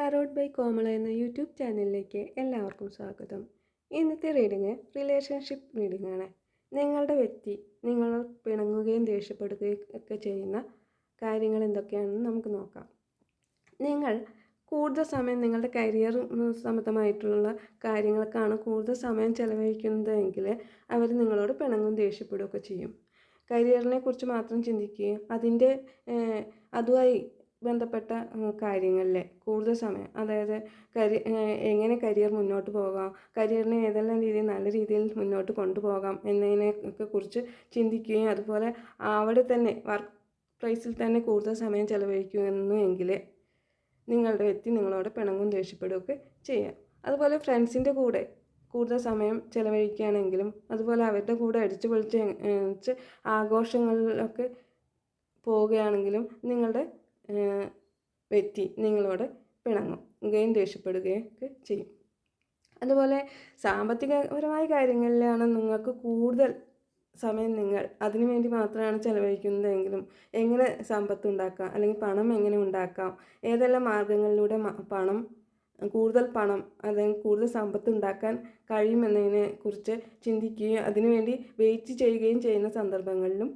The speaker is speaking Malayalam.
ടാരോട്ട് ബൈ കോമള എന്ന യൂട്യൂബ് ചാനലിലേക്ക് എല്ലാവർക്കും സ്വാഗതം. ഇന്നത്തെ റീഡിങ് റിലേഷൻഷിപ്പ് റീഡിംഗ് ആണ്. നിങ്ങളുടെ വ്യക്തി നിങ്ങളോട് പിണങ്ങുകയും ദേഷ്യപ്പെടുകയും ഒക്കെ ചെയ്യുന്ന കാര്യങ്ങൾ എന്തൊക്കെയാണെന്ന് നമുക്ക് നോക്കാം. നിങ്ങൾ കൂടുതൽ സമയം നിങ്ങളുടെ കരിയർ സംബന്ധമായിട്ടുള്ള കാര്യങ്ങൾക്കാണ് കൂടുതൽ സമയം ചെലവഴിക്കുന്നതെങ്കിൽ അവർ നിങ്ങളോട് പിണങ്ങും ദേഷ്യപ്പെടുകയൊക്കെ ചെയ്യും. കരിയറിനെ കുറിച്ച് മാത്രം ചിന്തിക്കുകയും അതുമായി ബന്ധപ്പെട്ട കാര്യങ്ങളിൽ കൂടുതൽ സമയം, അതായത് എങ്ങനെ കരിയർ മുന്നോട്ട് പോകാം, കരിയറിനെ ഏതെല്ലാം രീതിയിൽ നല്ല രീതിയിൽ മുന്നോട്ട് കൊണ്ടുപോകാം എന്നതിനെയൊക്കെ കുറിച്ച് ചിന്തിക്കുകയും അതുപോലെ അവിടെ തന്നെ വർക്ക് പ്ലേസിൽ തന്നെ കൂടുതൽ സമയം ചെലവഴിക്കുന്നുവെങ്കിൽ നിങ്ങളുടെ വ്യക്തി നിങ്ങളോട് പിണങ്ങും ദേഷ്യപ്പെടുകയൊക്കെ ചെയ്യാം. അതുപോലെ ഫ്രണ്ട്സിൻ്റെ കൂടെ കൂടുതൽ സമയം ചെലവഴിക്കുകയാണെങ്കിലും അതുപോലെ അവരുടെ കൂടെ അടിച്ചു പൊളിച്ച് ആഘോഷങ്ങളിലൊക്കെ പോവുകയാണെങ്കിലും നിങ്ങളുടെ വ്യക്തി നിങ്ങളോട് പിണങ്ങുകയും ദേഷ്യപ്പെടുകയും ഒക്കെ ചെയ്യും. അതുപോലെ സാമ്പത്തികപരമായ കാര്യങ്ങളിലാണ് നിങ്ങൾക്ക് കൂടുതൽ സമയം നിങ്ങൾ അതിനു വേണ്ടി മാത്രമാണ് ചെലവഴിക്കുന്നതെങ്കിലും എങ്ങനെ സമ്പത്തുണ്ടാക്കാം അല്ലെങ്കിൽ പണം എങ്ങനെ ഉണ്ടാക്കാം, ഏതെല്ലാം മാർഗങ്ങളിലൂടെ കൂടുതൽ പണം അല്ലെങ്കിൽ കൂടുതൽ സമ്പത്ത് ഉണ്ടാക്കാൻ കഴിയുമെന്നതിനെ കുറിച്ച് ചിന്തിക്കുകയും അതിനുവേണ്ടി വെയിറ്റ് ചെയ്യുകയും ചെയ്യുന്ന സന്ദർഭങ്ങളിലും